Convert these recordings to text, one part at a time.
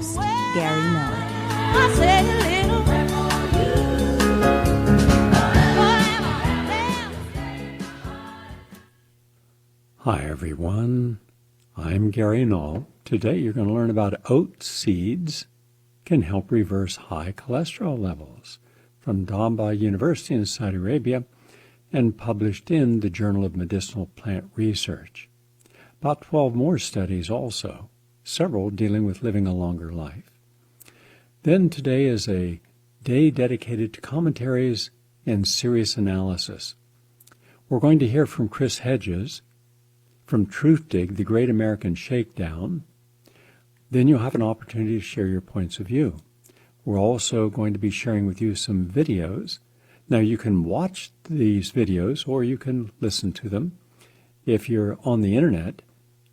host, Gary Null. Hi everyone, I'm Gary Null. Today you're going to learn about oat seeds can help reverse high cholesterol levels from Damba University in Saudi Arabia and published in the Journal of Medicinal Plant Research. About 12 more studies also, several dealing with living a longer life. Then today is a day dedicated to commentaries and serious analysis. We're going to hear from Chris Hedges from Truth Dig, the Great American Shakedown. Then you'll have an opportunity to share your points of view. We're also going to be sharing with you some videos. Now you can watch these videos or you can listen to them. If you're on the internet,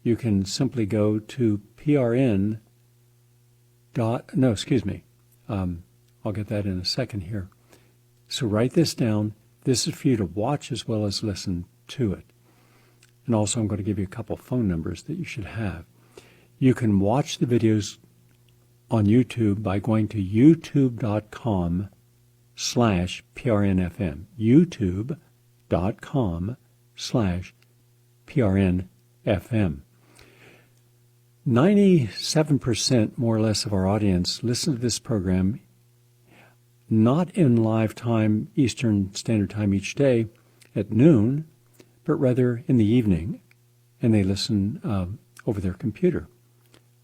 you can simply go to I'll get that in a second here. So write this down. This is for you to watch as well as listen to it. And also I'm going to give you a couple phone numbers that you should have. You can watch the videos on YouTube by going to youtube.com/PRNFM. youtube.com/PRNFM. 97% more or less of our audience listen to this program not in live time, Eastern Standard Time each day at noon, but rather in the evening, and they listen over their computer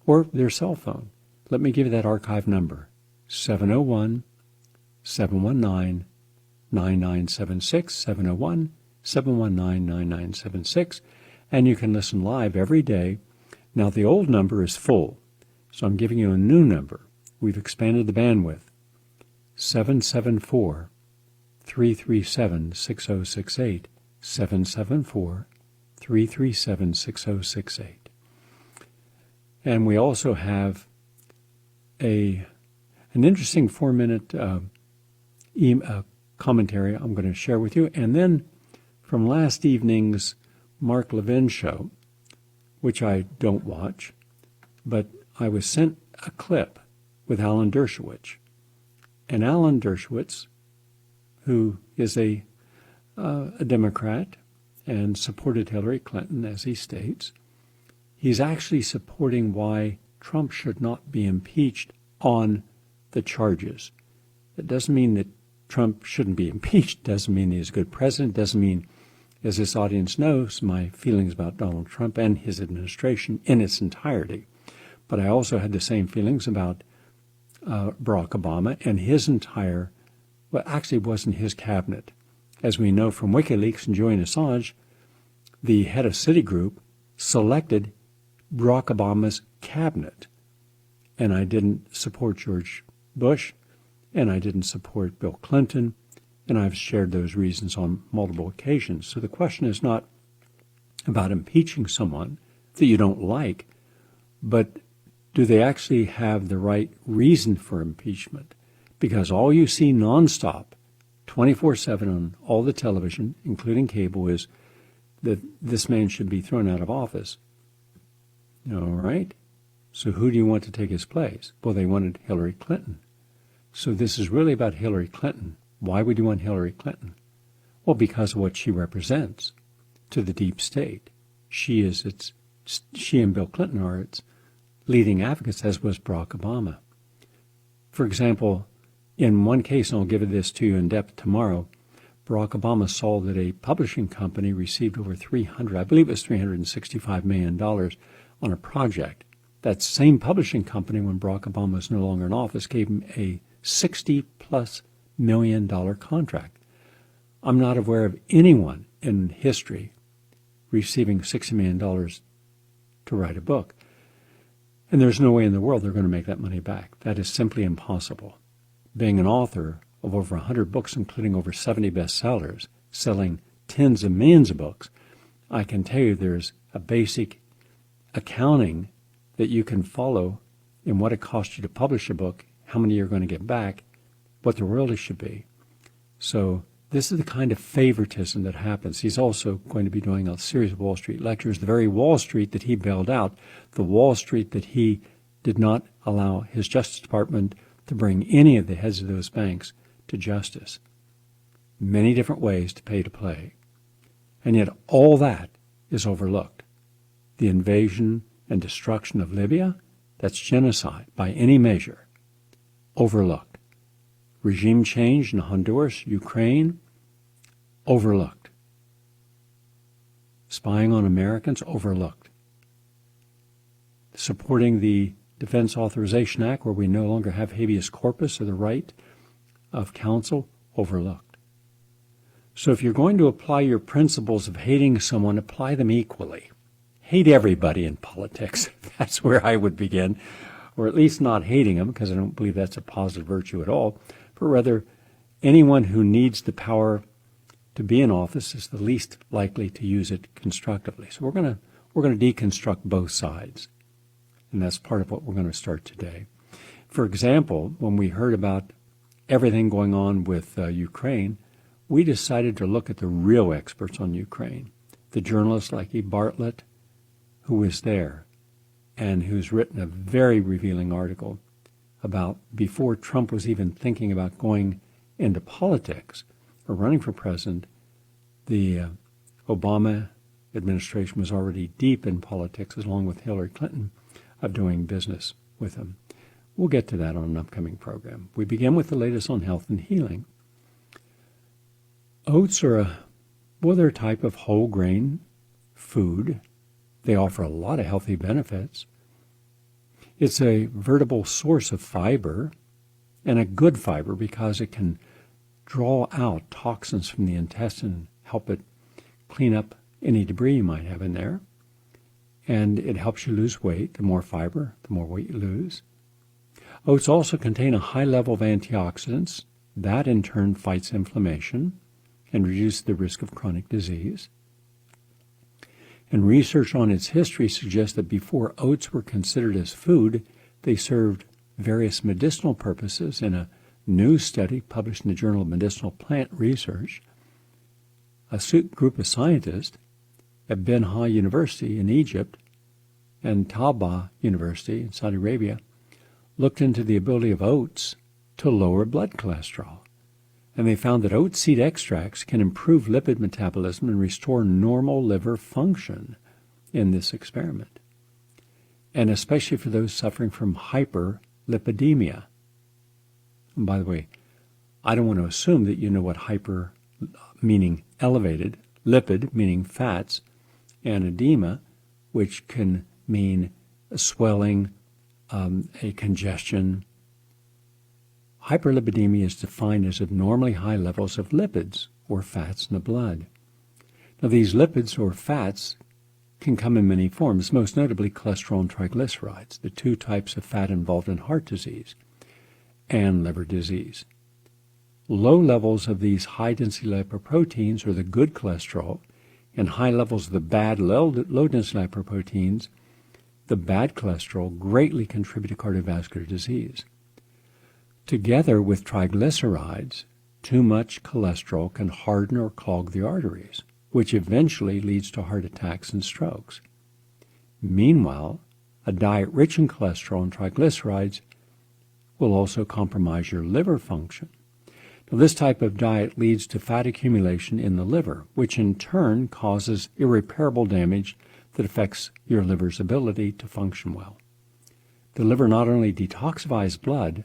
or their cell phone. Let me give you that archive number, 701-719-9976, 701-719-9976, and you can listen live every day. Now, the old number is full, so I'm giving you a new number. We've expanded the bandwidth, 774-337-6068, 774-337-6068. And we also have an interesting 4-minute commentary I'm going to share with you. And then from last evening's Mark Levin show, which I don't watch, but I was sent a clip with Alan Dershowitz. And Alan Dershowitz, who is a Democrat and supported Hillary Clinton, as he states, he's actually supporting why Trump should not be impeached on the charges. It doesn't mean that Trump shouldn't be impeached. It doesn't mean he's a good president. It doesn't mean, as this audience knows, my feelings about Donald Trump and his administration in its entirety. But I also had the same feelings about Barack Obama and his entire, well, actually it wasn't his cabinet. As we know from WikiLeaks and Julian Assange, the head of Citigroup selected Barack Obama's cabinet. And I didn't support George Bush, and I didn't support Bill Clinton, and I've shared those reasons on multiple occasions. So the question is not about impeaching someone that you don't like, but do they actually have the right reason for impeachment? Because all you see nonstop, 24/7 on all the television, including cable, is that this man should be thrown out of office. All right? So who do you want to take his place? Well, they wanted Hillary Clinton. So this is really about Hillary Clinton. Why would you want Hillary Clinton? Well, because of what she represents to the deep state. She and Bill Clinton are its leading advocates, as was Barack Obama. For example, in one case, and I'll give this to you in depth tomorrow, Barack Obama saw that a publishing company received over $365 million on a project. That same publishing company, when Barack Obama was no longer in office, gave him a $60+ million contract. I'm not aware of anyone in history receiving $60 million to write a book. And there's no way in the world they're going to make that money back. That is simply impossible. Being an author of over 100 books, including over 70 bestsellers, selling tens of millions of books, I can tell you there's a basic accounting that you can follow in what it costs you to publish a book, how many you're going to get back, what the royalty should be. So this is the kind of favoritism that happens. He's also going to be doing a series of Wall Street lectures, the very Wall Street that he bailed out, the Wall Street that he did not allow his Justice Department to bring any of the heads of those banks to justice. Many different ways to pay to play. And yet all that is overlooked. The invasion and destruction of Libya, that's genocide by any measure, overlooked. Regime change in Honduras, Ukraine, overlooked. Spying on Americans, overlooked. Supporting the Defense Authorization Act, where we no longer have habeas corpus or the right of counsel, overlooked. So if you're going to apply your principles of hating someone, apply them equally. Hate everybody in politics. That's where I would begin. Or at least not hating them, because I don't believe that's a positive virtue at all, but rather anyone who needs the power to be in office is the least likely to use it constructively. So we're going to deconstruct both sides. And that's part of what we're going to start today. For example, when we heard about everything going on with Ukraine, we decided to look at the real experts on Ukraine, the journalists like E. Bartlett, who was there and who's written a very revealing article about before Trump was even thinking about going into politics or running for president, the Obama administration was already deep in politics, along with Hillary Clinton, of doing business with him. We'll get to that on an upcoming program. We begin with the latest on health and healing. Oats are they're a type of whole grain food. They offer a lot of healthy benefits. It's a veritable source of fiber, and a good fiber because it can draw out toxins from the intestine, help it clean up any debris you might have in there. And it helps you lose weight. The more fiber, the more weight you lose. Oats also contain a high level of antioxidants. That in turn fights inflammation and reduces the risk of chronic disease. And research on its history suggests that before oats were considered as food, they served various medicinal purposes. In a new study published in the Journal of Medicinal Plant Research, a group of scientists at Ben Ha University in Egypt and Talba University in Saudi Arabia looked into the ability of oats to lower blood cholesterol. And they found that oat seed extracts can improve lipid metabolism and restore normal liver function in this experiment. And especially for those suffering from hyperlipidemia. And by the way, I don't want to assume that you know what hyper, meaning elevated, lipid, meaning fats, and edema, which can mean a swelling, a congestion. Hyperlipidemia is defined as abnormally high levels of lipids or fats in the blood. Now, these lipids or fats can come in many forms, most notably cholesterol and triglycerides, the two types of fat involved in heart disease and liver disease. Low levels of these high-density lipoproteins, or the good cholesterol, and high levels of the bad low-density lipoproteins, the bad cholesterol, greatly contribute to cardiovascular disease. Together with triglycerides, too much cholesterol can harden or clog the arteries, which eventually leads to heart attacks and strokes. Meanwhile, a diet rich in cholesterol and triglycerides will also compromise your liver function. Now, this type of diet leads to fat accumulation in the liver, which in turn causes irreparable damage that affects your liver's ability to function well. The liver not only detoxifies blood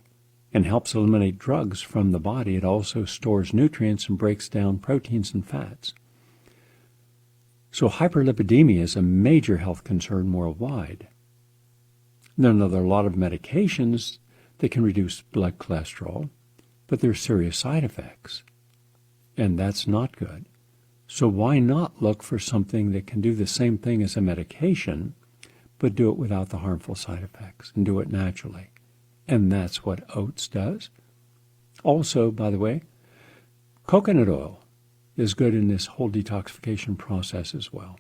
and helps eliminate drugs from the body, it also stores nutrients and breaks down proteins and fats. So hyperlipidemia is a major health concern worldwide. There are a lot of medications that can reduce blood cholesterol, but there are serious side effects, and that's not good. So why not look for something that can do the same thing as a medication, but do it without the harmful side effects and do it naturally? And that's what oats does. Also, by the way, coconut oil is good in this whole detoxification process as well.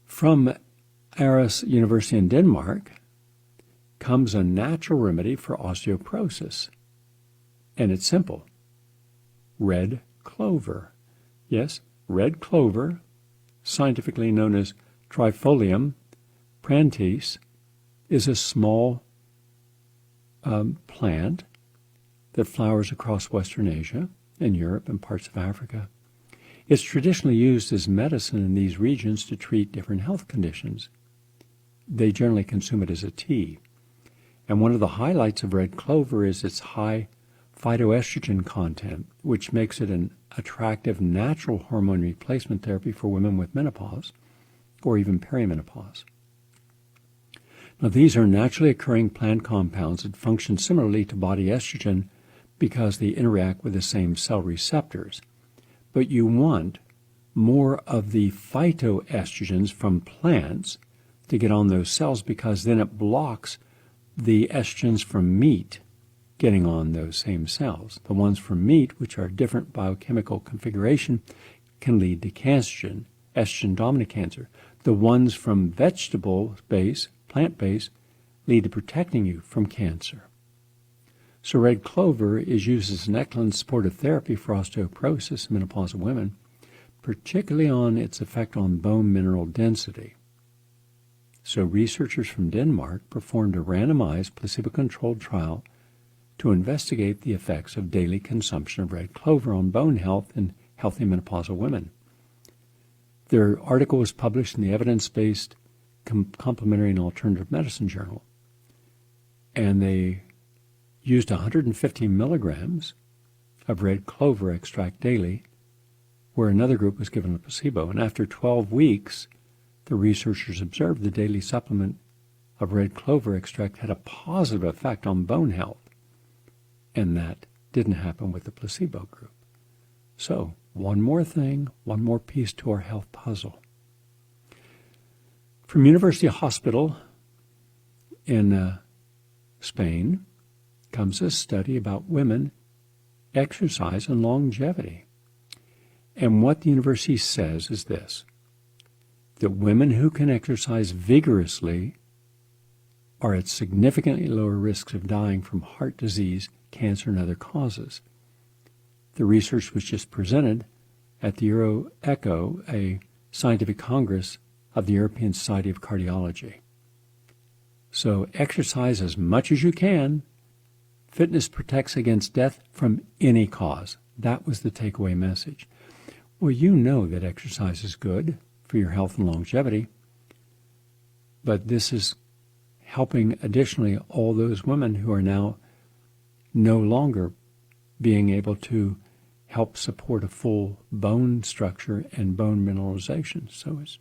From Aarhus University in Denmark comes a natural remedy for osteoporosis. And it's simple. Red clover. Yes, red clover, scientifically known as Trifolium prantis, is a small plant that flowers across Western Asia and Europe and parts of Africa. It's traditionally used as medicine in these regions to treat different health conditions. They generally consume it as a tea. And one of the highlights of red clover is its high phytoestrogen content, which makes it an attractive natural hormone replacement therapy for women with menopause or even perimenopause. Now, these are naturally occurring plant compounds that function similarly to body estrogen because they interact with the same cell receptors. But you want more of the phytoestrogens from plants to get on those cells, because then it blocks the estrogens from meat getting on those same cells. The ones from meat, which are different biochemical configuration, can lead to cancer, estrogen-dominant cancer. The ones from vegetable-based, plant-based, lead to protecting you from cancer. So red clover is used as an excellent supportive therapy for osteoporosis in menopausal women, particularly on its effect on bone mineral density. So researchers from Denmark performed a randomized placebo-controlled trial to investigate the effects of daily consumption of red clover on bone health in healthy menopausal women. Their article was published in the evidence-based Complementary and Alternative Medicine Journal, and they used 150 milligrams of red clover extract daily, where another group was given a placebo. And after 12 weeks, the researchers observed the daily supplement of red clover extract had a positive effect on bone health, and that didn't happen with the placebo group. So, one more thing, one more piece to our health puzzle. From University Hospital in Spain comes a study about women, exercise, and longevity. And what the university says is this: that women who can exercise vigorously are at significantly lower risks of dying from heart disease, cancer, and other causes. The research was just presented at the ECHO, a scientific congress of the European Society of Cardiology. So exercise as much as you can. Fitness protects against death from any cause. That was the takeaway message. Well, you know that exercise is good for your health and longevity, but this is helping additionally all those women who are now no longer being able to help support a full bone structure and bone mineralization. So it's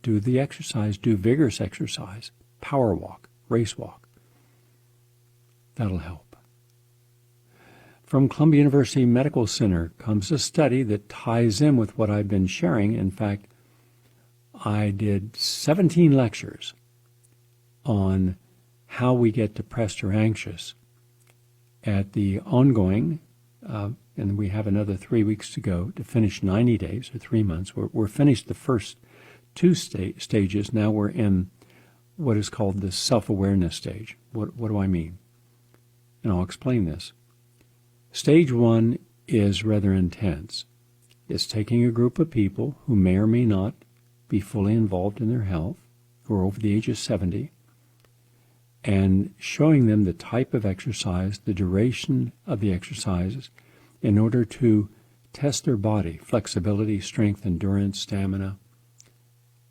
do the exercise, do vigorous exercise, power walk, race walk. That'll help. From Columbia University Medical Center comes a study that ties in with what I've been sharing. In fact, I did 17 lectures on how we get depressed or anxious at the ongoing, and we have another 3 weeks to go to finish 90 days or 3 months. We're finished the first two stages. Now we're in what is called the self-awareness stage. What do I mean? And I'll explain this. Stage 1 is rather intense. It's taking a group of people who may or may not be fully involved in their health, who are over the age of 70, and showing them the type of exercise, the duration of the exercises, in order to test their body, flexibility, strength, endurance, stamina,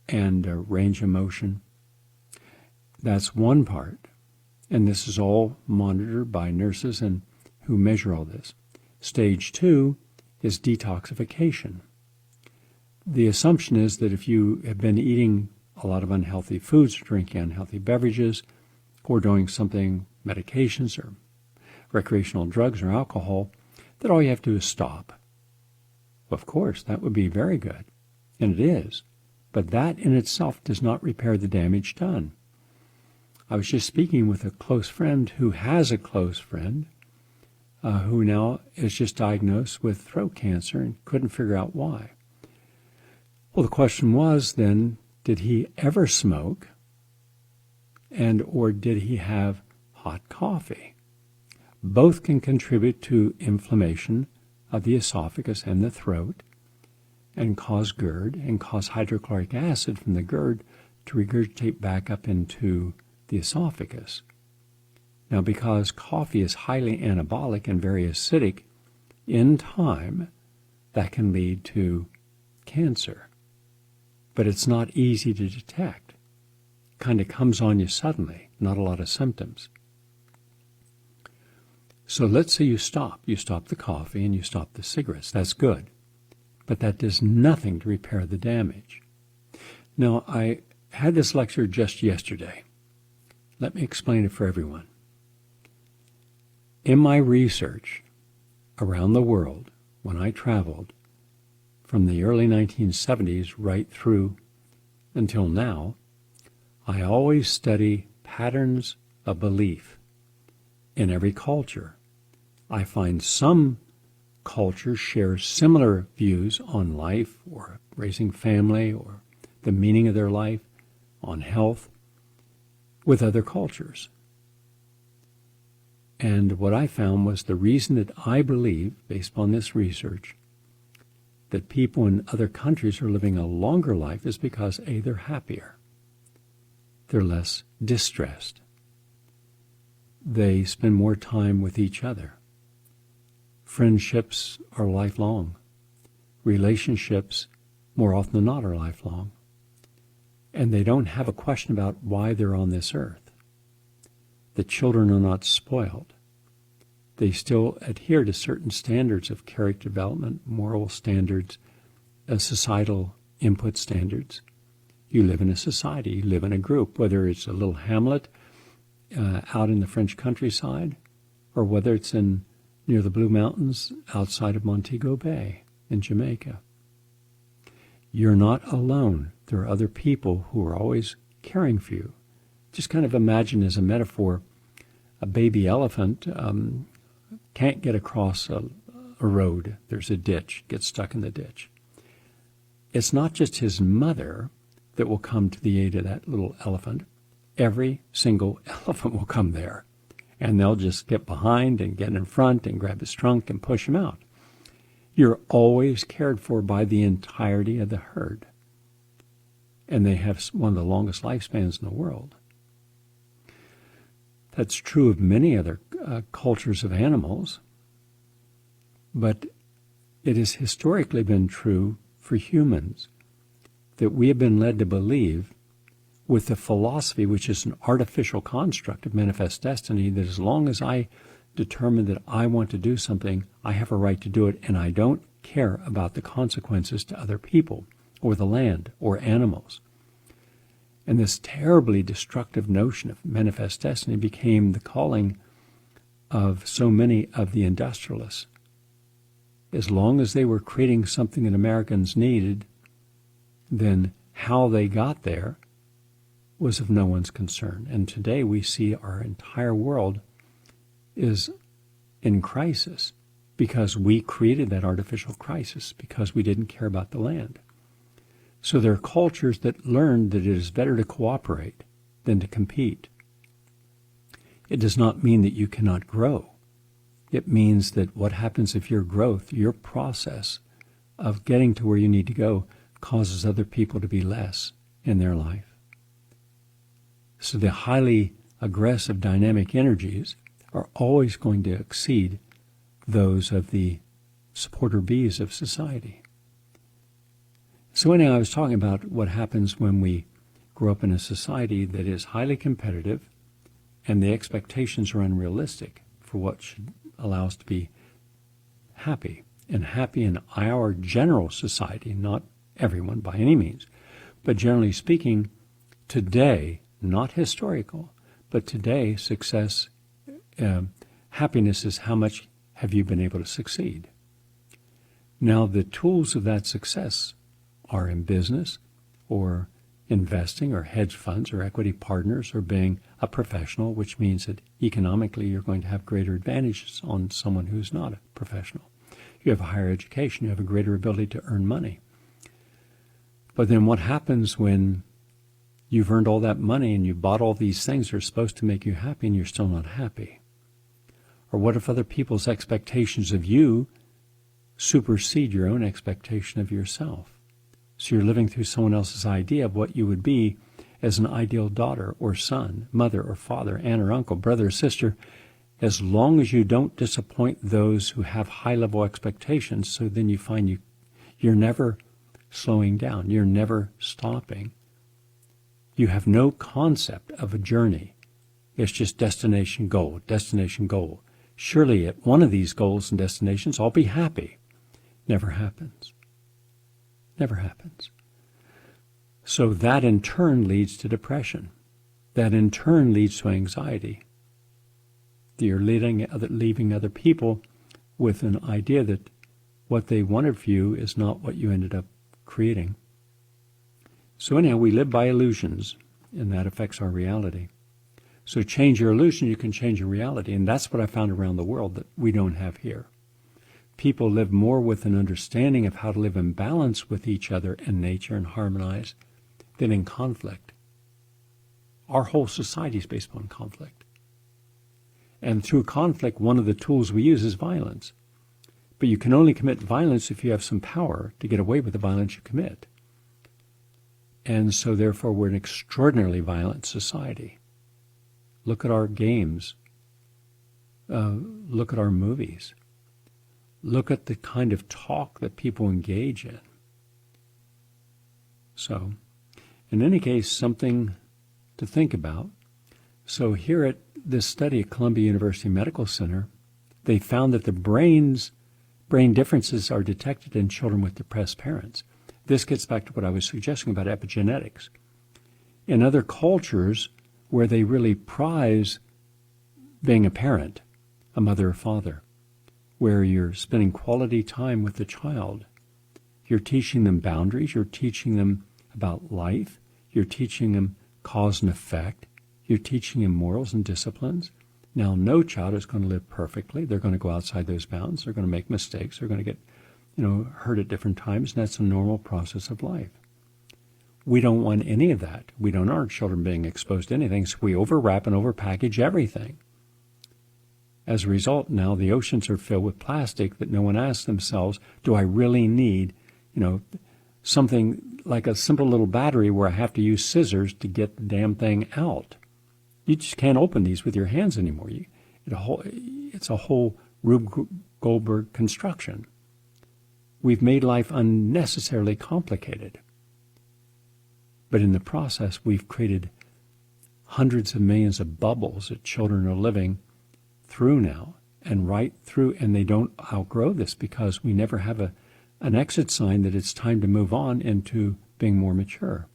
and range of motion. That's one part, and this is all monitored by nurses and who measure all this. Stage 2 is detoxification. The assumption is that if you have been eating a lot of unhealthy foods, or drinking unhealthy beverages, or doing something, medications or recreational drugs or alcohol, that all you have to do is stop. Of course, that would be very good, and it is, but that in itself does not repair the damage done. I was just speaking with a close friend who has a close friend who now is just diagnosed with throat cancer and couldn't figure out why. Well, the question was then, did he ever smoke, and or did he have hot coffee? Both can contribute to inflammation of the esophagus and the throat and cause GERD and cause hydrochloric acid from the GERD to regurgitate back up into the esophagus. Now, because coffee is highly anabolic and very acidic, in time, that can lead to cancer. But it's not easy to detect. Kind of comes on you suddenly, not a lot of symptoms. So let's say you stop the coffee and you stop the cigarettes. That's good. But that does nothing to repair the damage. Now, I had this lecture just yesterday. Let me explain it for everyone. In my research around the world, when I traveled from the early 1970s right through until now, I always study patterns of belief in every culture. I find some cultures share similar views on life or raising family or the meaning of their life, on health, with other cultures. And what I found was the reason that I believe, based upon this research, that people in other countries are living a longer life is because, A, they're happier. They're less distressed. They spend more time with each other. Friendships are lifelong. Relationships, more often than not, are lifelong. And they don't have a question about why they're on this earth. The children are not spoiled. They still adhere to certain standards of character development, moral standards, societal input standards. You live in a society, you live in a group, whether it's a little hamlet out in the French countryside, or whether it's near the Blue Mountains outside of Montego Bay in Jamaica. You're not alone. There are other people who are always caring for you. Just kind of imagine as a metaphor, a baby elephant can't get across a road. There's a ditch, gets stuck in the ditch. It's not just his mother that will come to the aid of that little elephant. Every single elephant will come there, and they'll just get behind and get in front and grab his trunk and push him out. You're always cared for by the entirety of the herd, and they have one of the longest lifespans in the world. That's true of many other cultures of animals, but it has historically been true for humans that we have been led to believe, with the philosophy, which is an artificial construct of manifest destiny, that as long as I determine that I want to do something, I have a right to do it, and I don't care about the consequences to other people or the land or animals. And this terribly destructive notion of manifest destiny became the calling of so many of the industrialists. As long as they were creating something that Americans needed, then how they got there was of no one's concern. And today we see our entire world is in crisis because we created that artificial crisis, because we didn't care about the land. So there are cultures that learned that it is better to cooperate than to compete. It does not mean that you cannot grow. It means that what happens if your growth, your process of getting to where you need to go, causes other people to be less in their life. So the highly aggressive dynamic energies are always going to exceed those of the supporter bees of society. So anyhow, I was talking about what happens when we grow up in a society that is highly competitive and the expectations are unrealistic for what should allow us to be happy. And happy in our general society, not everyone by any means, but generally speaking, today, not historical, but today, success, happiness is how much have you been able to succeed. Now, the tools of that success are in business or investing or hedge funds or equity partners or being a professional, which means that economically you're going to have greater advantages on someone who's not a professional. You have a higher education, you have a greater ability to earn money. But then what happens when you've earned all that money and you bought all these things that are supposed to make you happy and you're still not happy? Or what if other people's expectations of you supersede your own expectation of yourself? So you're living through someone else's idea of what you would be, as an ideal daughter or son, mother or father, aunt or uncle, brother or sister, as long as you don't disappoint those who have high-level expectations. So then you find you're never slowing down. You're never stopping. You have no concept of a journey. It's just destination goal, destination goal. Surely at one of these goals and destinations, I'll be happy. Never happens. Never happens. So that in turn leads to depression. That in turn leads to anxiety. You're leaving other people with an idea that what they wanted for you is not what you ended up creating. So anyhow, we live by illusions, and that affects our reality. So change your illusion, you can change your reality. And that's what I found around the world that we don't have here. People live more with an understanding of how to live in balance with each other and nature and harmonize than in conflict. Our whole society is based upon conflict. And through conflict, one of the tools we use is violence. But you can only commit violence if you have some power to get away with the violence you commit. And so therefore we're an extraordinarily violent society. Look at our games. Look at our movies. Look at the kind of talk that people engage in. So, in any case, something to think about. So here at this study at Columbia University Medical Center, they found that the brain differences are detected in children with depressed parents. This gets back to what I was suggesting about epigenetics. In other cultures where they really prize being a parent, a mother or father, where you're spending quality time with the child, you're teaching them boundaries, you're teaching them about life, you're teaching them cause and effect, you're teaching them morals and disciplines. Now, no child is going to live perfectly. They're going to go outside those bounds. They're going to make mistakes. They're going to get, hurt at different times, and that's a normal process of life. We don't want any of that. We don't want our children being exposed to anything, so we overwrap and overpackage everything. As a result, now the oceans are filled with plastic that no one asks themselves, do I really need, something like a simple little battery where I have to use scissors to get the damn thing out? You just can't open these with your hands anymore. It's a whole Rube Goldberg construction. We've made life unnecessarily complicated. But in the process, we've created hundreds of millions of bubbles that children are living through now and right through, and they don't outgrow this because we never have an exit sign that it's time to move on into being more mature.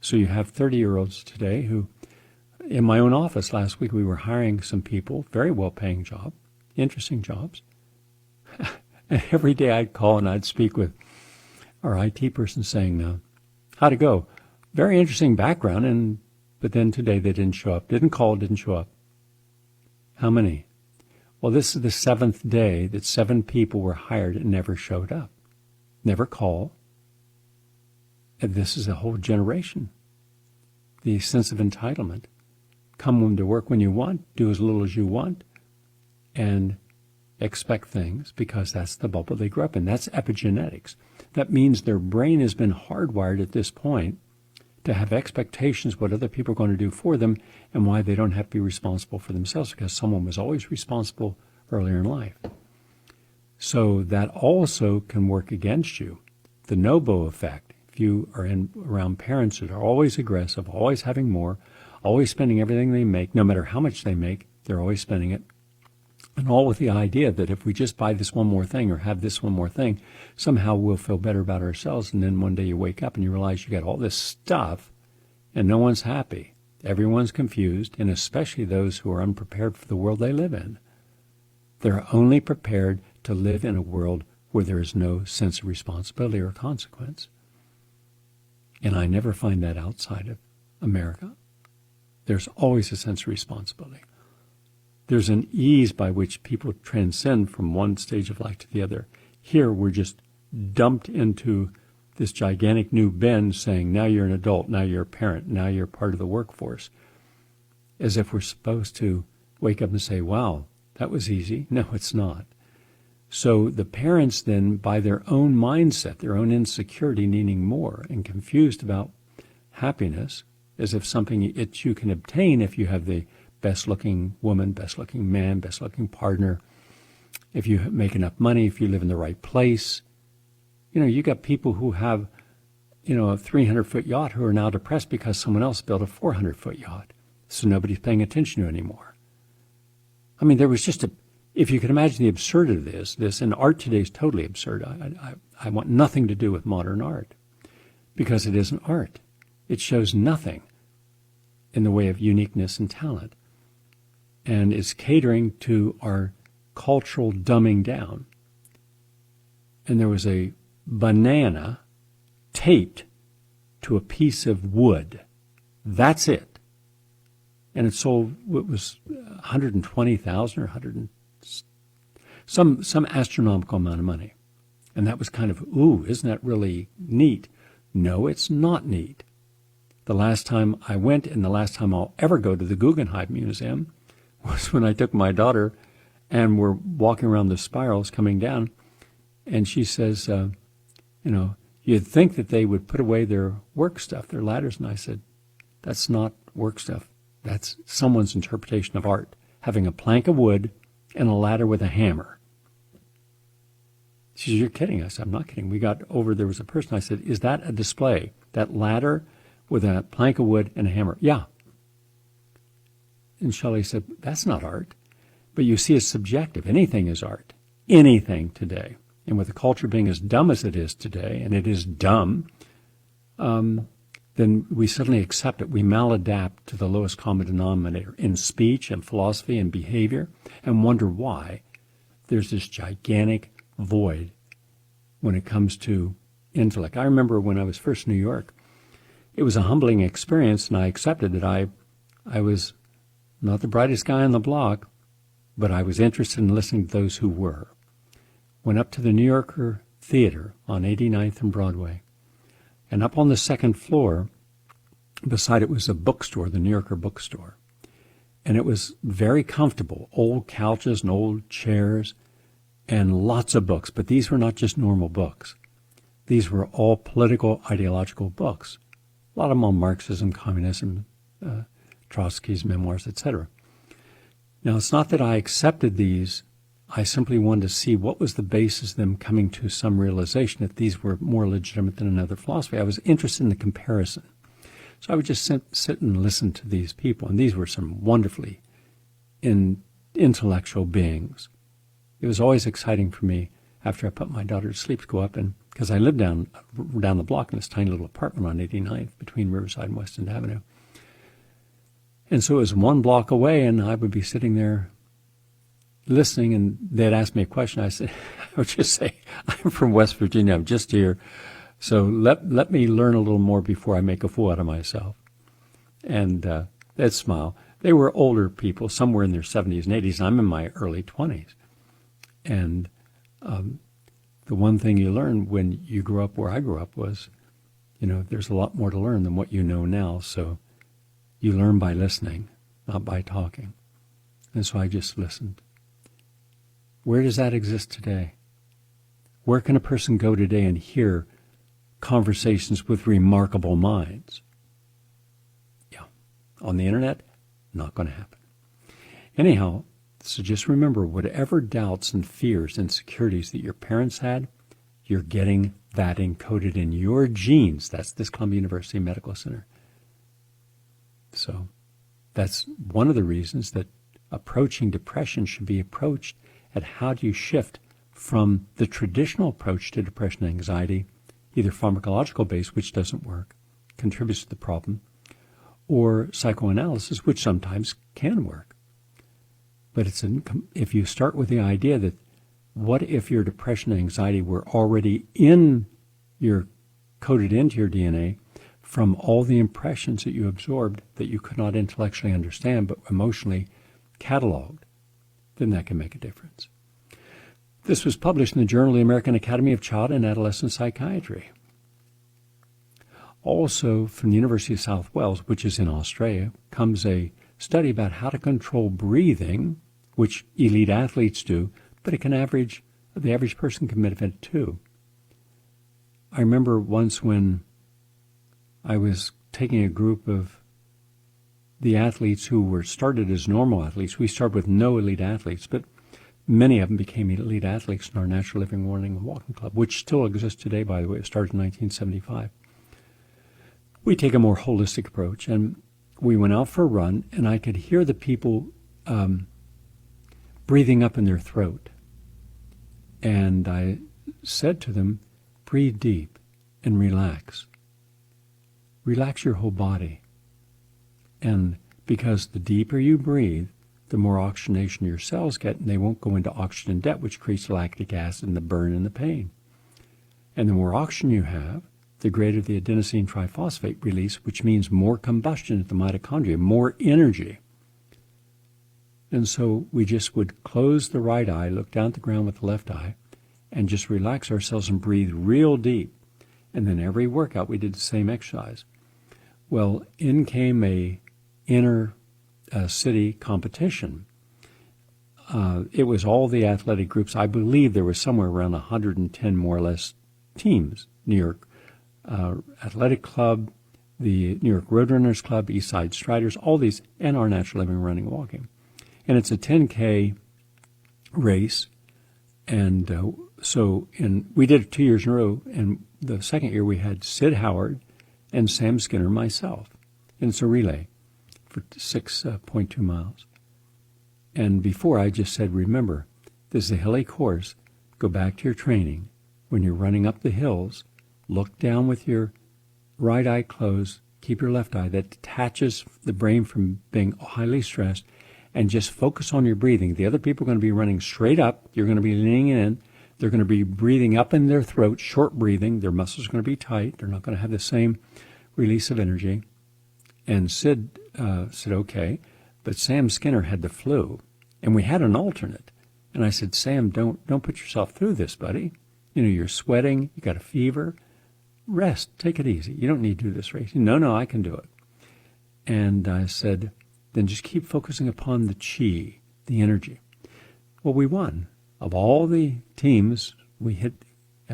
So you have 30-year-olds today who, in my own office last week, we were hiring some people, very well-paying job, interesting jobs. And every day I'd call and I'd speak with our IT person saying, how'd it go? Very interesting background, but then today they didn't show up. Didn't call, didn't show up. How many? Well, this is the 7th day that 7 people were hired and never showed up. Never call. And this is a whole generation. The sense of entitlement. Come to work when you want, do as little as you want, and expect things because that's the bubble they grew up in. That's epigenetics. That means their brain has been hardwired at this point to have expectations what other people are going to do for them and why they don't have to be responsible for themselves because someone was always responsible earlier in life. So that also can work against you. The Nobo effect, if you are around parents that are always aggressive, always having more, always spending everything they make, no matter how much they make, they're always spending it. And all with the idea that if we just buy this one more thing or have this one more thing, somehow we'll feel better about ourselves. And then one day you wake up and you realize you got all this stuff and no one's happy. Everyone's confused, and especially those who are unprepared for the world they live in. They're only prepared to live in a world where there is no sense of responsibility or consequence. And I never find that outside of America. There's always a sense of responsibility. There's an ease by which people transcend from one stage of life to the other. Here, we're just dumped into this gigantic new bin saying, now you're an adult, now you're a parent, now you're part of the workforce. As if we're supposed to wake up and say, wow, that was easy. No, it's not. So the parents then, by their own mindset, their own insecurity, needing more and confused about happiness, as if something that you can obtain if you have the best-looking woman, best-looking man, best-looking partner, if you make enough money, if you live in the right place. You got people who have, a 300-foot yacht who are now depressed because someone else built a 400-foot yacht. So nobody's paying attention to it anymore. I mean, there was just if you can imagine the absurdity of this, and art today is totally absurd. I want nothing to do with modern art because it isn't art. It shows nothing in the way of uniqueness and talent, and is catering to our cultural dumbing down. And there was a banana taped to a piece of wood. That's it. And it sold, it was 120,000 or 100, some astronomical amount of money. And that was kind of, ooh, isn't that really neat? No, it's not neat. The last time I went, and the last time I'll ever go to the Guggenheim Museum, was when I took my daughter and we're walking around the spirals coming down, and she says, you'd think that they would put away their work stuff, their ladders. And I said, that's not work stuff. That's someone's interpretation of art, having a plank of wood and a ladder with a hammer. She said, you're kidding. I said, I'm not kidding. We got over, there was a person. I said, is that a display? That ladder with a plank of wood and a hammer? Yeah. And Shelley said, that's not art. But you see, it's subjective. Anything is art. Anything today. And with the culture being as dumb as it is today, and it is dumb, then we suddenly accept it. We maladapt to the lowest common denominator in speech and philosophy and behavior, and wonder why there's this gigantic void when it comes to intellect. I remember when I was first in New York, it was a humbling experience, and I accepted that I was not the brightest guy on the block, but I was interested in listening to those who were. Went up to the New Yorker Theater on 89th and Broadway. And up on the second floor, beside it was a bookstore, the New Yorker bookstore. And it was very comfortable, old couches and old chairs and lots of books. But these were not just normal books. These were all political, ideological books. A lot of them on Marxism, communism, Trotsky's memoirs, etc. Now, it's not that I accepted these. I simply wanted to see what was the basis of them coming to some realization that these were more legitimate than another philosophy. I was interested in the comparison. So I would just sit and listen to these people, and these were some wonderfully intellectual beings. It was always exciting for me after I put my daughter to sleep to go up, and because I lived down the block in this tiny little apartment on 89th between Riverside and West End Avenue. And so it was one block away, and I would be sitting there listening, and they'd ask me a question. I would just say, I'm from West Virginia. I'm just here. So let me learn a little more before I make a fool out of myself. And they'd smile. They were older people, somewhere in their 70s and 80s. I'm in my early 20s. And the one thing you learn when you grow up where I grew up was, there's a lot more to learn than what you know now. So you learn by listening, not by talking. And so I just listened. Where does that exist today? Where can a person go today and hear conversations with remarkable minds? Yeah. On the internet, not going to happen. Anyhow, so just remember, whatever doubts and fears and insecurities that your parents had, you're getting that encoded in your genes. That's this Columbia University Medical Center. So that's one of the reasons that approaching depression should be approached at how do you shift from the traditional approach to depression and anxiety, either pharmacological based, which doesn't work, contributes to the problem, or psychoanalysis, which sometimes can work. But if you start with the idea that what if your depression and anxiety were already coded into your DNA from all the impressions that you absorbed that you could not intellectually understand but emotionally cataloged, then that can make a difference. This was published in the Journal of the American Academy of Child and Adolescent Psychiatry. Also, from the University of South Wales, which is in Australia, comes a study about how to control breathing, which elite athletes do, but the average person can benefit too. I remember once when I was taking a group of the athletes who were started as normal athletes. We started with no elite athletes, but many of them became elite athletes in our Natural Living Running and Walking Club, which still exists today, by the way. It started in 1975. We take a more holistic approach, and we went out for a run, and I could hear the people breathing up in their throat. And I said to them, breathe deep and relax. Relax your whole body. And because the deeper you breathe, the more oxygenation your cells get, and they won't go into oxygen debt, which creates lactic acid and the burn and the pain. And the more oxygen you have, the greater the adenosine triphosphate release, which means more combustion at the mitochondria, more energy. And so we just would close the right eye, look down at the ground with the left eye, and just relax ourselves and breathe real deep. And then every workout we did the same exercise. Well, in came a inner city competition. It was all the athletic groups. I believe there was somewhere around 110 more or less teams. New York Athletic Club, the New York Roadrunners Club, East Side Striders, all these, and our Natural Living Running and Walking. And it's a 10K race. And we did it 2 years in a row. And the second year we had Sid Howard and Sam Skinner, myself. And it's a relay for 6.2 miles. And before I just said, remember, this is a hilly course. Go back to your training. When you're running up the hills, look down with your right eye closed, keep your left eye. That detaches the brain from being highly stressed, and just focus on your breathing. The other people are going to be running straight up. You're going to be leaning in. They're going to be breathing up in their throat, short breathing. Their muscles are going to be tight. They're not going to have the same release of energy. And Sid said, okay. But Sam Skinner had the flu, and we had an alternate. And I said, Sam, don't put yourself through this, buddy. You know, you're sweating. You got a fever. Rest. Take it easy. You don't need to do this race. No, I can do it. And I said, then just keep focusing upon the chi, the energy. Well, we won. Of all the teams,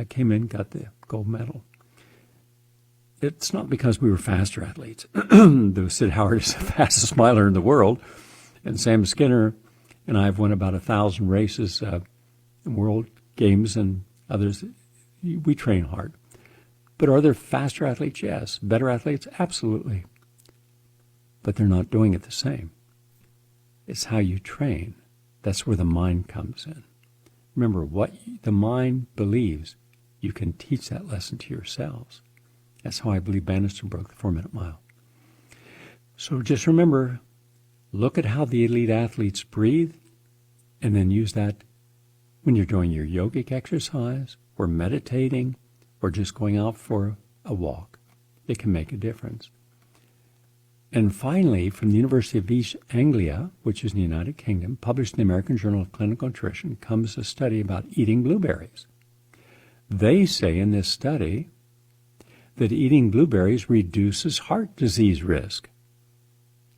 came in, got the gold medal. It's not because we were faster athletes. Though Sid Howard is the fastest miler in the world, and Sam Skinner and I have won about 1,000 races, in World Games and others. We train hard. But are there faster athletes? Yes. Better athletes? Absolutely. But they're not doing it the same. It's how you train. That's where the mind comes in. Remember, what the mind believes, you can teach that lesson to yourselves. That's how I believe Bannister broke the 4-minute mile. So just remember, look at how the elite athletes breathe, and then use that when you're doing your yogic exercise, or meditating, or just going out for a walk. It can make a difference. And finally, from the University of East Anglia, which is in the United Kingdom, published in the American Journal of Clinical Nutrition, comes a study about eating blueberries. They say in this study that eating blueberries reduces heart disease risk.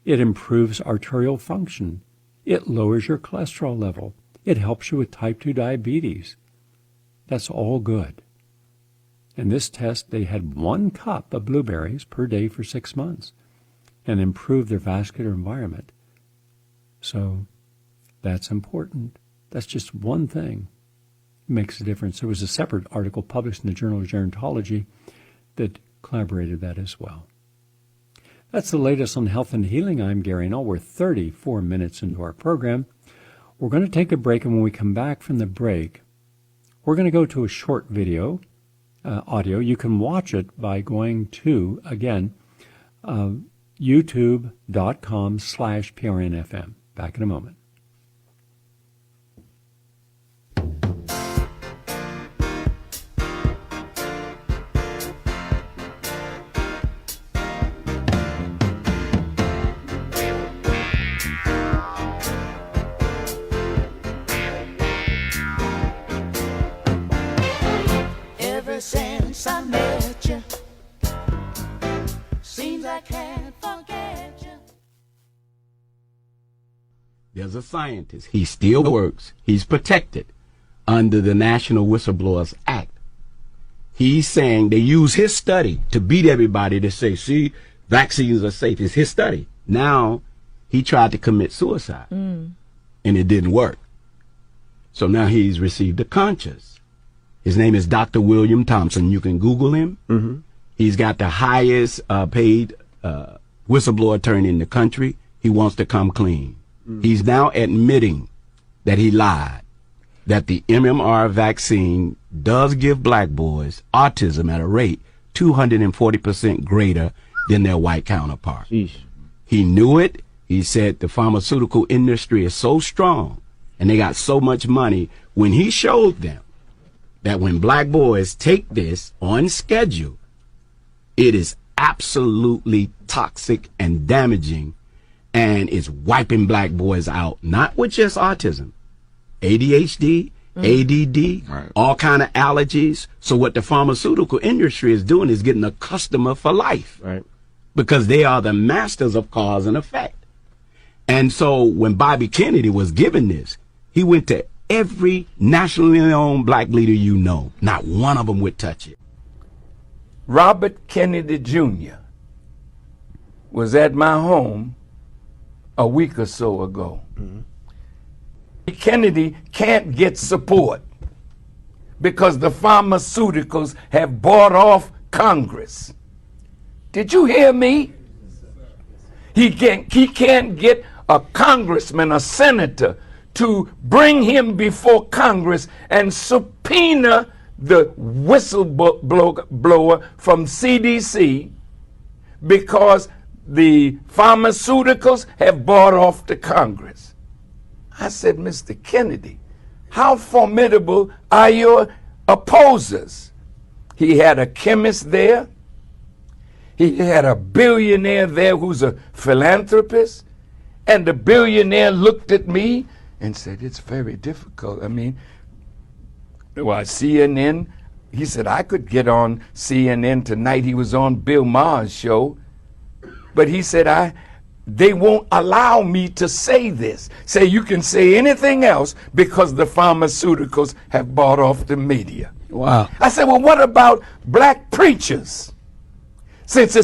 It improves arterial function. It lowers your cholesterol level. It helps you with type 2 diabetes. That's all good. In this test, they had 1 cup of blueberries per day for 6 months and improved their vascular environment. So that's important. That's just one thing. It makes a difference. There was a separate article published in the Journal of Gerontology that corroborated that as well. That's the latest on health and healing. I'm Gary Null. We're 34 minutes into our program. We're going to take a break, and when we come back from the break, we're going to go to a short video, audio. You can watch it by going to, again, youtube.com/PRNFM. Back in a moment. Ever since I met you, seems I can't forget you. There's a scientist. He still works. He's protected under the National Whistleblowers Act. He's saying they use his study to beat everybody to say, see, vaccines are safe. It's his study. Now he tried to commit suicide, and it didn't work. So now he's received a conscience. His name is Dr. William Thompson. You can Google him. Mm-hmm. He's got the highest paid whistleblower attorney in the country. He wants to come clean. He's now admitting that he lied, that the MMR vaccine does give black boys autism at a rate 240% greater than their white counterparts. He knew it. He said the pharmaceutical industry is so strong and they got so much money. When he showed them that when black boys take this on schedule, it is absolutely toxic and damaging, and it's wiping black boys out, not with just autism, ADHD, ADD, all kind of allergies. So what the pharmaceutical industry is doing is getting a customer for life, because they are the masters of cause and effect. And so when Bobby Kennedy was given this, he went to every nationally owned black leader you know. Not one of them would touch it. Robert Kennedy Jr. was at my home a week or so ago. Kennedy can't get support because the pharmaceuticals have bought off Congress. Did you hear me? He can't get a congressman, a senator, to bring him before Congress and subpoena the whistleblower from CDC because the pharmaceuticals have bought off the Congress. I said, Mr. Kennedy, how formidable are your opposers? He had a chemist there. He had a billionaire there who's a philanthropist. And the billionaire looked at me and said, it's very difficult. I mean, well, CNN, he said, I could get on CNN tonight. He was on Bill Maher's show. But he said, they won't allow me to say this. Say you can say anything else because the pharmaceuticals have bought off the media. Wow. I said, well, what about black preachers? Since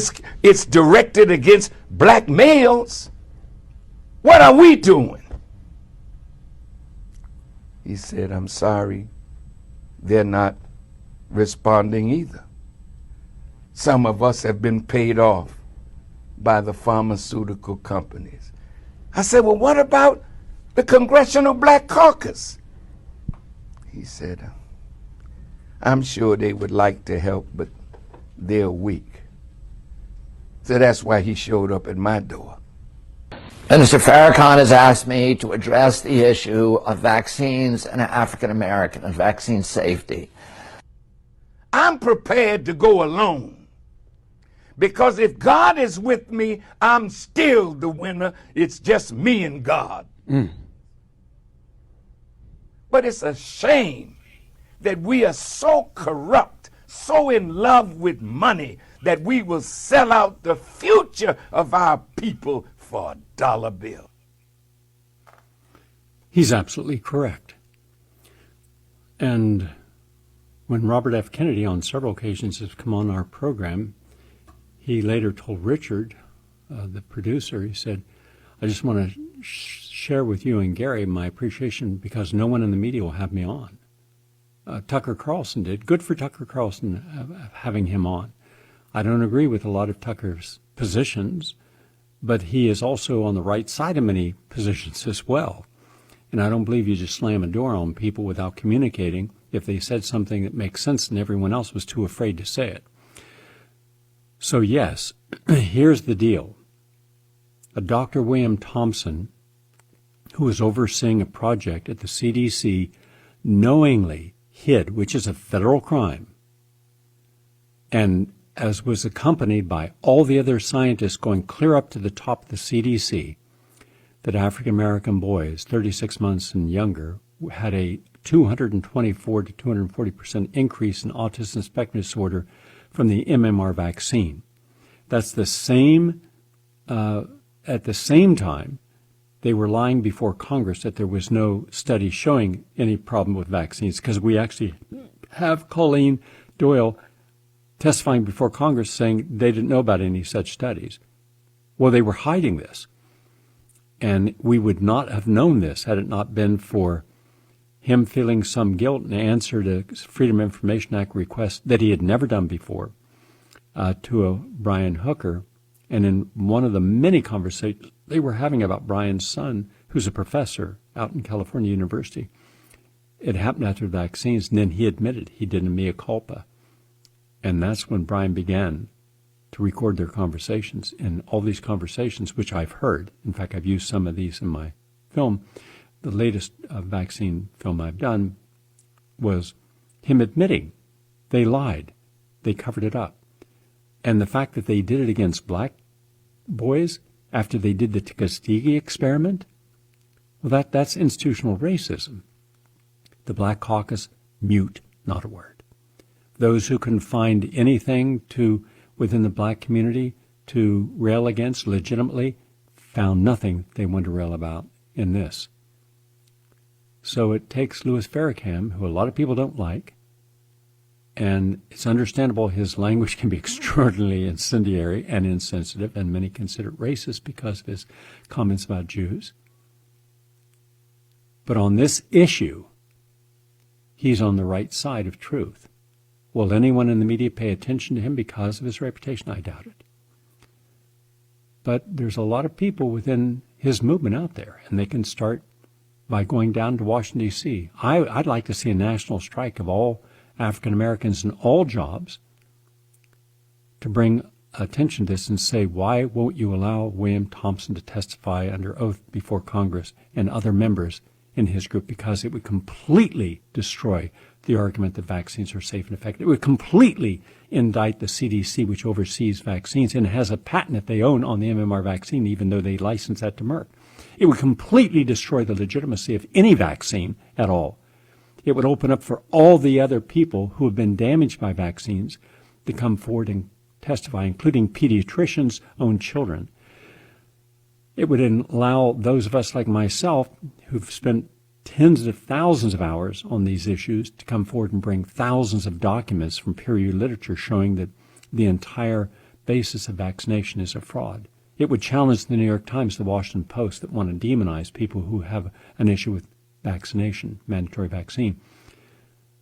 it's directed against black males, what are we doing? He said, I'm sorry, they're not responding either. Some of us have been paid off by the pharmaceutical companies. I said, well, what about the Congressional Black Caucus? He said, I'm sure they would like to help, but they're weak. So that's why he showed up at my door. Minister Farrakhan has asked me to address the issue of vaccines and African American and vaccine safety. I'm prepared to go alone because if God is with me, I'm still the winner. It's just me and God. But it's a shame that we are so corrupt, so in love with money, that we will sell out the future of our people for a dollar bill. He's absolutely correct. And when Robert F. Kennedy on several occasions has come on our program, he later told Richard, the producer, he said, I just want to share with you and Gary my appreciation because no one in the media will have me on. Tucker Carlson did. Good for Tucker Carlson having him on. I don't agree with a lot of Tucker's positions, but he is also on the right side of many positions as well. And I don't believe you just slam a door on people without communicating if they said something that makes sense and everyone else was too afraid to say it. So yes, here's the deal. Dr. William Thompson, who was overseeing a project at the CDC, knowingly hid, which is a federal crime, and as was accompanied by all the other scientists going clear up to the top of the CDC, that African-American boys, 36 months and younger, had a 224 to 240% increase in autism spectrum disorder from the MMR vaccine. That's the same, at the same time, they were lying before Congress that there was no study showing any problem with vaccines, because we actually have Colleen Doyle testifying before Congress saying they didn't know about any such studies. Well, they were hiding this. And we would not have known this had it not been for him feeling some guilt in answer to Freedom of Information Act request that he had never done before to a Brian Hooker. And in one of the many conversations they were having about Brian's son, who's a professor out in California University, it happened after vaccines, and then he admitted he did a mea culpa. And that's when Brian began to record their conversations. And all these conversations, which I've heard, in fact, I've used some of these in my film, the latest vaccine film I've done was him admitting they lied. They covered it up. And the fact that they did it against black boys after they did the Tuskegee experiment, well, that's institutional racism. The Black Caucus, mute, not a word. Those who can find anything within the black community to rail against legitimately found nothing they wanted to rail about in this. So it takes Louis Farrakhan, who a lot of people don't like, and it's understandable his language can be extraordinarily incendiary and insensitive, and many consider it racist because of his comments about Jews. But on this issue, he's on the right side of truth. Will anyone in the media pay attention to him because of his reputation? I doubt it. But there's a lot of people within his movement out there, and they can start by going down to Washington, D.C. I'd like to see a national strike of all African Americans in all jobs to bring attention to this and say, why won't you allow William Thompson to testify under oath before Congress and other members in his group? Because it would completely destroy the argument that vaccines are safe and effective. It would completely indict the CDC, which oversees vaccines and has a patent that they own on the MMR vaccine, even though they license that to Merck. It would completely destroy the legitimacy of any vaccine at all. It would open up for all the other people who have been damaged by vaccines to come forward and testify, including pediatricians' own children. It would allow those of us like myself who've spent tens of thousands of hours on these issues to come forward and bring thousands of documents from peer-reviewed literature showing that the entire basis of vaccination is a fraud. It would challenge the New York Times, the Washington Post, that want to demonize people who have an issue with vaccination, mandatory vaccine.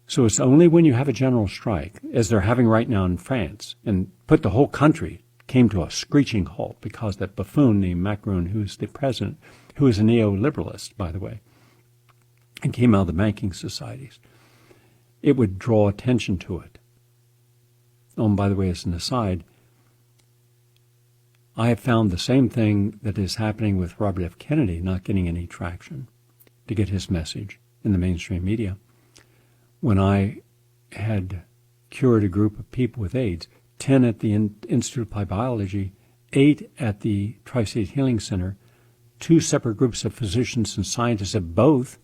So it's only when you have a general strike, as they're having right now in France, and put the whole country came to a screeching halt because that buffoon named Macron, who's the president, who is a neoliberalist, by the way, and came out of the banking societies, it would draw attention to it. Oh, and by the way, as an aside, I have found the same thing that is happening with Robert F. Kennedy not getting any traction to get his message in the mainstream media. When I had cured a group of people with AIDS, 10 at the Institute of Applied Biology, 8 at the Tri-State Healing Center, 2 separate groups of physicians and scientists have both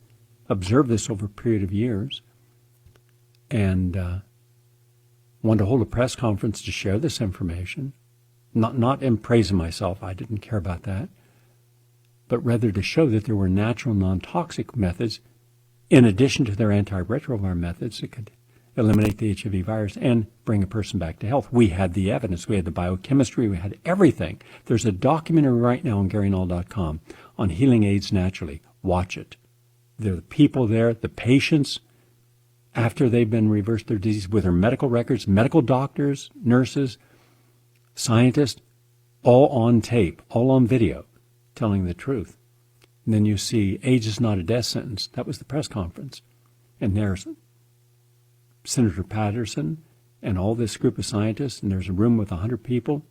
observed this over a period of years and wanted to hold a press conference to share this information. Not in praising myself, I didn't care about that, but rather to show that there were natural non-toxic methods in addition to their antiretroviral methods that could eliminate the HIV virus and bring a person back to health. We had the evidence. We had the biochemistry. We had everything. There's a documentary right now on GaryNull.com on healing AIDS naturally. Watch it. There are the people there, the patients, after they've been reversed their disease with their medical records, medical doctors, nurses, scientists, all on tape, all on video, telling the truth. And then you see AIDS is not a death sentence. That was the press conference. And there's Senator Patterson and all this group of scientists, and there's a room with 100 people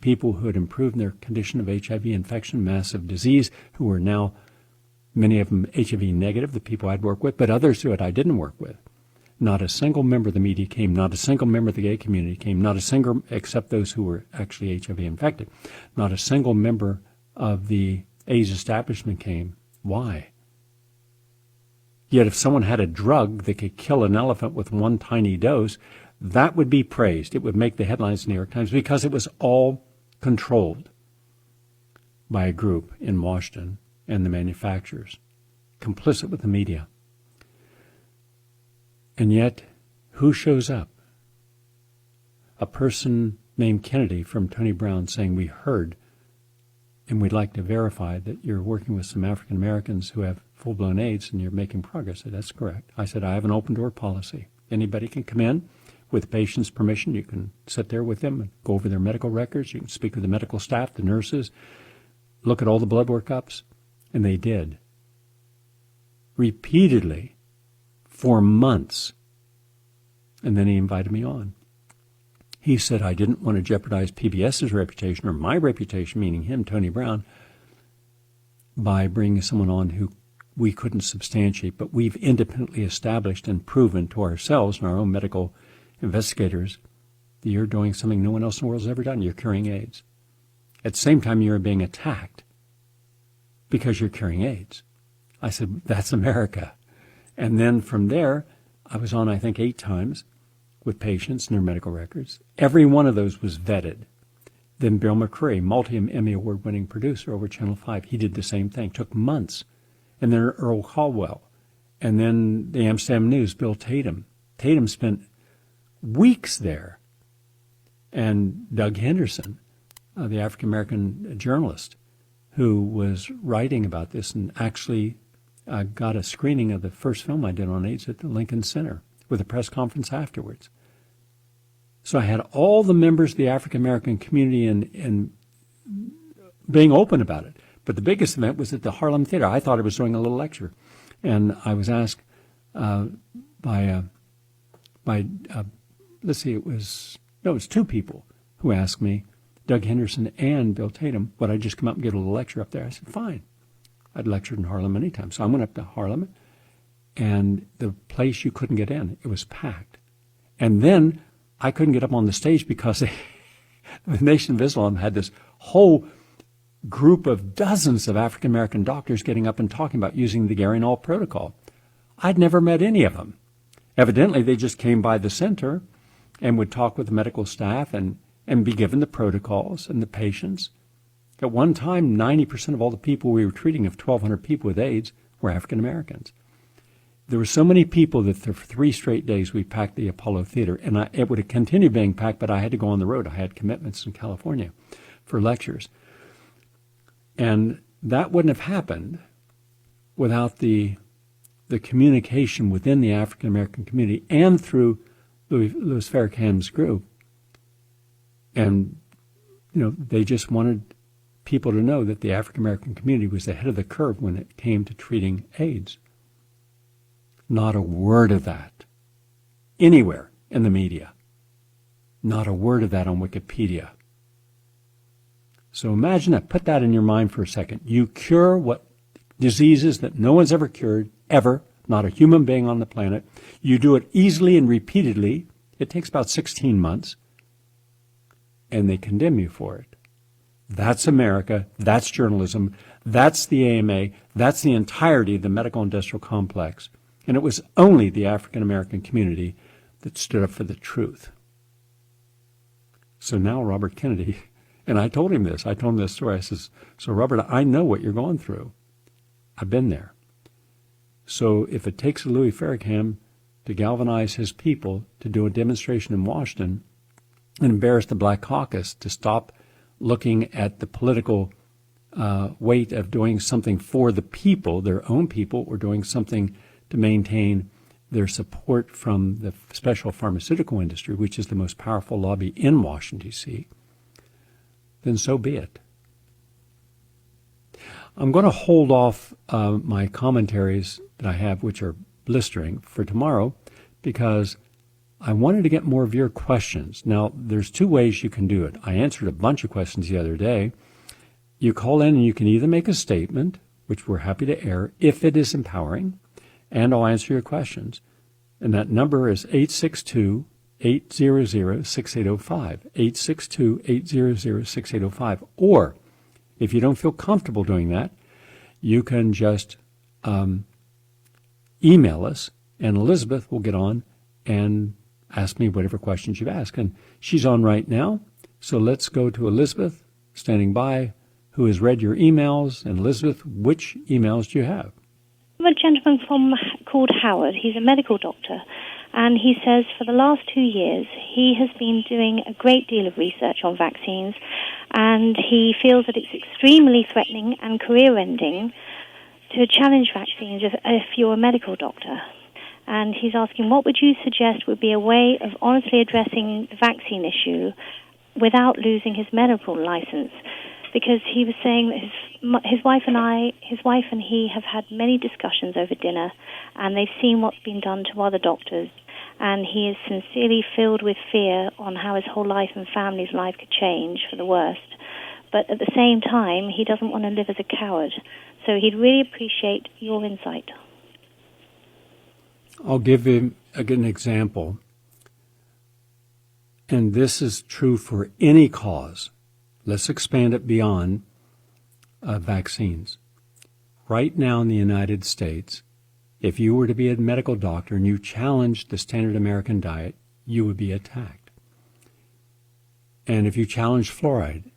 who had improved their condition of HIV infection, massive disease, who are now, many of them HIV negative, the people I'd work with, but others who I didn't work with. Not a single member of the media came, not a single member of the gay community came, not a single, except those who were actually HIV infected, not a single member of the AIDS establishment came. Why? Yet if someone had a drug that could kill an elephant with one tiny dose, that would be praised. It would make the headlines in the New York Times because it was all controlled by a group in Washington and the manufacturers, complicit with the media. And yet, who shows up? A person named Kennedy from Tony Brown saying, we heard and we'd like to verify that you're working with some African Americans who have full-blown AIDS and you're making progress. I said, that's correct. I said, I have an open-door policy. Anybody can come in with the patient's permission. You can sit there with them and go over their medical records. You can speak with the medical staff, the nurses, look at all the blood workups. And they did. Repeatedly for months. And then he invited me on. He said, I didn't want to jeopardize PBS's reputation or my reputation, meaning him, Tony Brown, by bringing someone on who we couldn't substantiate, but we've independently established and proven to ourselves and our own medical investigators that you're doing something no one else in the world has ever done. You're curing AIDS. At the same time, you're being attacked because you're curing AIDS. I said, that's America. And then from there, I was on, I think, 8 times with patients and their medical records. Every one of those was vetted. Then Bill McCrae, multi-Emmy award-winning producer over Channel 5, he did the same thing. Took months. And then Earl Caldwell. And then the Amsterdam News, Bill Tatum. Tatum spent weeks there. And Doug Henderson, the African-American journalist, who was writing about this and actually got a screening of the first film I did on AIDS at the Lincoln Center with a press conference afterwards. So I had all the members of the African-American community and being open about it. But the biggest event was at the Harlem Theater. I thought I was doing a little lecture. And I was asked by let's see, it was 2 people who asked me, Doug Henderson and Bill Tatum, would I just come up and give a little lecture up there? I said, fine. I'd lectured in Harlem many times. So I went up to Harlem, and the place you couldn't get in. It was packed. And then I couldn't get up on the stage because the Nation of Islam had this whole group of dozens of African-American doctors getting up and talking about using the Gary Null protocol. I'd never met any of them. Evidently, they just came by the center and would talk with the medical staff and be given the protocols and the patients. At one time, 90% of all the people we were treating, of 1,200 people with AIDS, were African Americans. There were so many people that for 3 straight days we packed the Apollo Theater, and it would have continued being packed, but I had to go on the road. I had commitments in California for lectures. And that wouldn't have happened without the communication within the African American community and through Louis Farrakhan's group. And, they just wanted people to know that the African American community was ahead of the curve when it came to treating AIDS. Not a word of that anywhere in the media. Not a word of that on Wikipedia. So imagine that. Put that in your mind for a second. You cure what diseases that no one's ever cured, ever, not a human being on the planet. You do it easily and repeatedly. It takes about 16 months. And they condemn you for it. That's America. That's journalism. That's the AMA. That's the entirety of the medical industrial complex. And it was only the African American community that stood up for the truth. So now Robert Kennedy, and I told him this story. I says, so Robert, I know what you're going through. I've been there. So if it takes Louis Farrakhan to galvanize his people to do a demonstration in Washington and embarrass the Black Caucus to stop looking at the political weight of doing something for the people, their own people, or doing something to maintain their support from the special pharmaceutical industry, which is the most powerful lobby in Washington, D.C., then so be it. I'm going to hold off my commentaries that I have, which are blistering, for tomorrow, because I wanted to get more of your questions. Now, there's 2 ways you can do it. I answered a bunch of questions the other day. You call in and you can either make a statement, which we're happy to air if it is empowering, and I'll answer your questions. And that number is 862-800-6805, 862-800-6805. Or, if you don't feel comfortable doing that, you can just email us, and Elizabeth will get on and ask me whatever questions you've asked. And she's on right now, so let's go to Elizabeth, standing by, who has read your emails. And Elizabeth, which emails do you have? I'm a gentleman called Howard. He's a medical doctor, And he says for the last 2 years, he has been doing a great deal of research on vaccines, and he feels that it's extremely threatening and career-ending to challenge vaccines if you're a medical doctor. And he's asking, what would you suggest would be a way of honestly addressing the vaccine issue without losing his medical license? Because he was saying that his wife and he have had many discussions over dinner, and they've seen what's been done to other doctors, and he is sincerely filled with fear on how his whole life and family's life could change for the worst. But at the same time, he doesn't want to live as a coward. So he'd really appreciate your insight. I'll give him an example, and this is true for any cause. Let's expand it beyond vaccines. Right now in the United States, if you were to be a medical doctor and you challenged the standard American diet, you would be attacked. And if you challenged fluoride,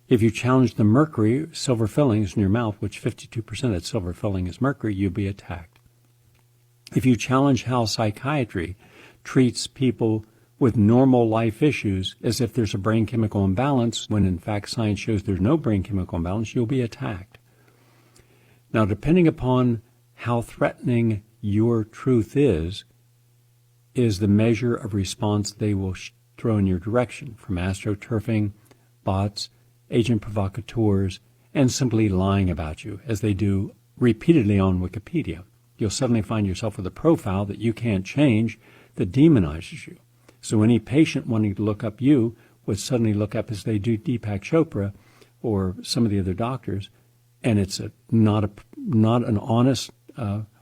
if you challenged the mercury, silver fillings in your mouth, which 52% of that silver filling is mercury, you'd be attacked. If you challenge how psychiatry treats people with normal life issues as if there's a brain chemical imbalance, when in fact science shows there's no brain chemical imbalance, you'll be attacked. Now, depending upon how threatening your truth is the measure of response they will throw in your direction, from astroturfing, bots, agent provocateurs, and simply lying about you, as they do repeatedly on Wikipedia. You'll suddenly find yourself with a profile that you can't change that demonizes you. So any patient wanting to look up you would suddenly look up, as they do, Deepak Chopra or some of the other doctors, and it's not an honest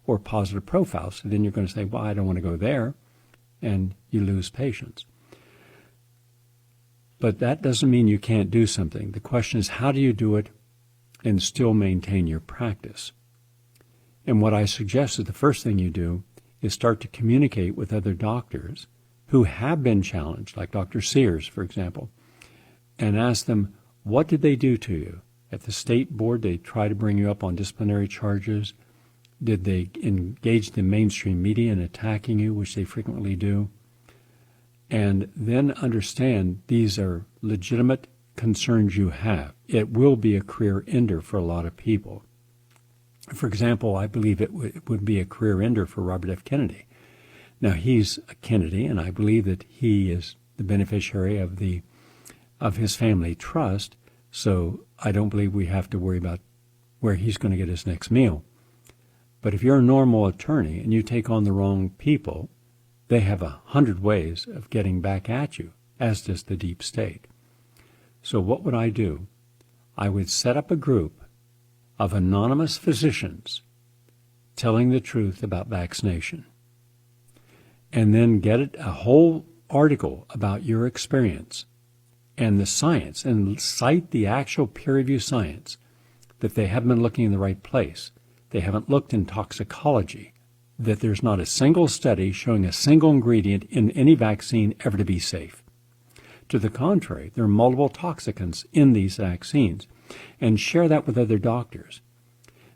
or positive profile. So then you're going to say, well, I don't want to go there, and you lose patients. But that doesn't mean you can't do something. The question is, how do you do it and still maintain your practice? And what I suggest is the first thing you do is start to communicate with other doctors who have been challenged, like Dr. Sears, for example, and ask them, what did they do to you? At the state board, they try to bring you up on disciplinary charges. Did they engage the mainstream media in attacking you, which they frequently do? And then understand these are legitimate concerns you have. It will be a career ender for a lot of people. For example, I believe it would be a career ender for Robert F. Kennedy. Now, he's a Kennedy, and I believe that he is the beneficiary of his family trust, so I don't believe we have to worry about where he's going to get his next meal. But if you're a normal attorney and you take on the wrong people, they have 100 ways of getting back at you, as does the deep state. So what would I do? I would set up a group of anonymous physicians telling the truth about vaccination, and then get a whole article about your experience and the science, and cite the actual peer-reviewed science that they haven't been looking in the right place. They haven't looked in toxicology, that there's not a single study showing a single ingredient in any vaccine ever to be safe. To the contrary, there are multiple toxicants in these vaccines, and share that with other doctors.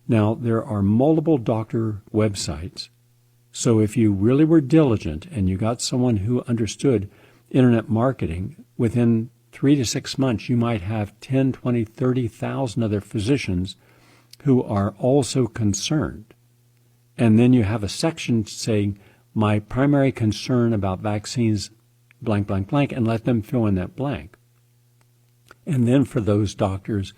Now, there are multiple doctor websites, so if you really were diligent and you got someone who understood internet marketing, within 3 to 6 months, you might have 10, 20, 30,000 other physicians who are also concerned. And then you have a section saying, my primary concern about vaccines, blank, blank, blank, and let them fill in that blank. And then for those doctors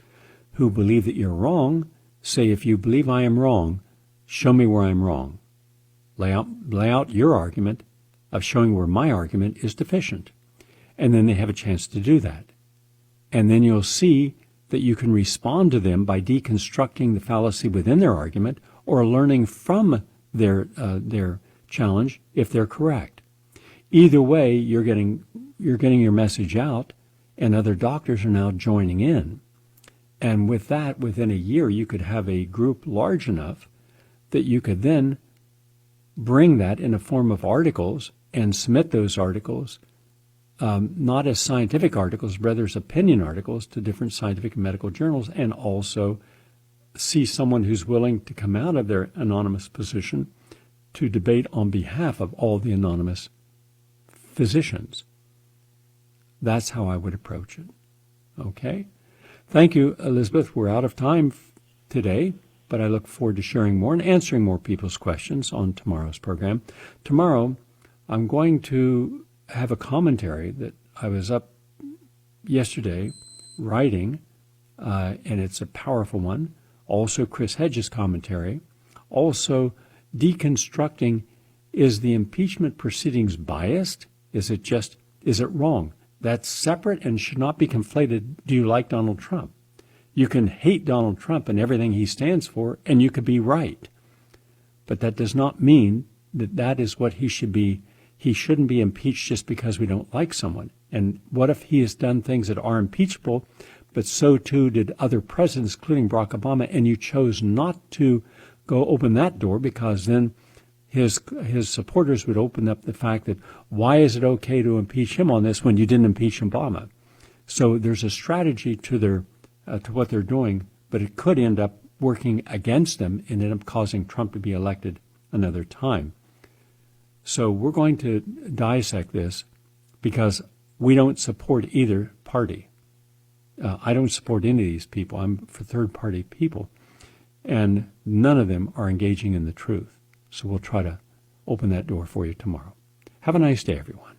who believe that you're wrong, say, if you believe I am wrong, show me where I'm wrong. Lay out your argument of showing where my argument is deficient. And then they have a chance to do that. And then you'll see that you can respond to them by deconstructing the fallacy within their argument, or learning from their challenge if they're correct. Either way, you're getting your message out, and other doctors are now joining in. And with that, within a year, you could have a group large enough that you could then bring that in a form of articles and submit those articles, not as scientific articles, rather as opinion articles to different scientific and medical journals, and also see someone who's willing to come out of their anonymous position to debate on behalf of all the anonymous physicians. That's how I would approach it. Okay? Thank you, Elizabeth. We're out of time today, but I look forward to sharing more and answering more people's questions on tomorrow's program. Tomorrow, I'm going to have a commentary that I was up yesterday writing, and it's a powerful one. Also, Chris Hedges' commentary. Also, deconstructing, is the impeachment proceedings biased? Is it wrong? That's separate and should not be conflated. Do you like Donald Trump? You can hate Donald Trump and everything he stands for, and you could be right. But that does not mean that that is what he should be. He shouldn't be impeached just because we don't like someone. And what if he has done things that are impeachable, but so too did other presidents, including Barack Obama, and you chose not to go open that door, because then his supporters would open up the fact that why is it okay to impeach him on this when you didn't impeach Obama? So there's a strategy to their to what they're doing, but it could end up working against them and end up causing Trump to be elected another time. So we're going to dissect this because we don't support either party. I don't support any of these people. I'm for third-party people, and none of them are engaging in the truth. So we'll try to open that door for you tomorrow. Have a nice day, everyone.